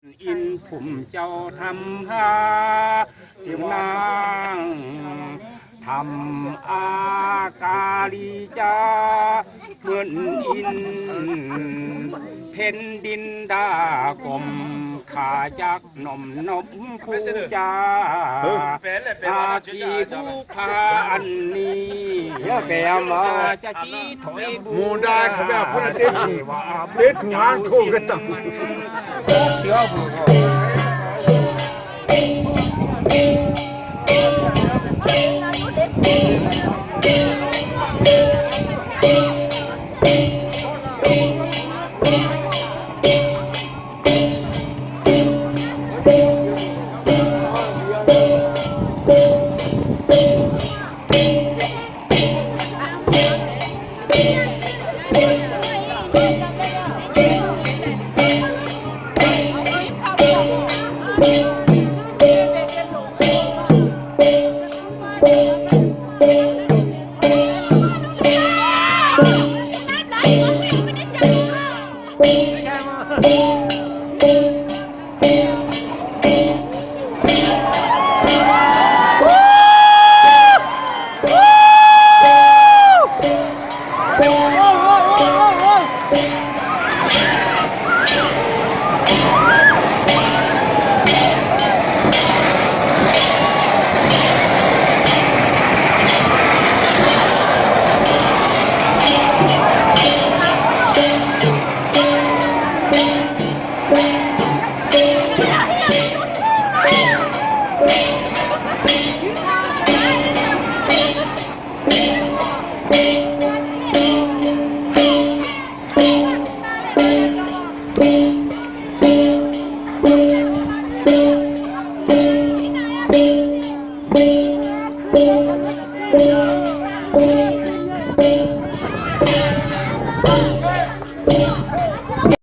อินผมเจ้าทำหาเตียงนางทำอากาลีจาเหมือนอินเพ่นดินดากลมขาจักหน่อมนบผู้จาอาทีผู้ขาอันนี้จะจีถอยบู มูได้เขาแบบพนันเด็ดเด็ดถึงงานคู่กันตั้งเสียบุ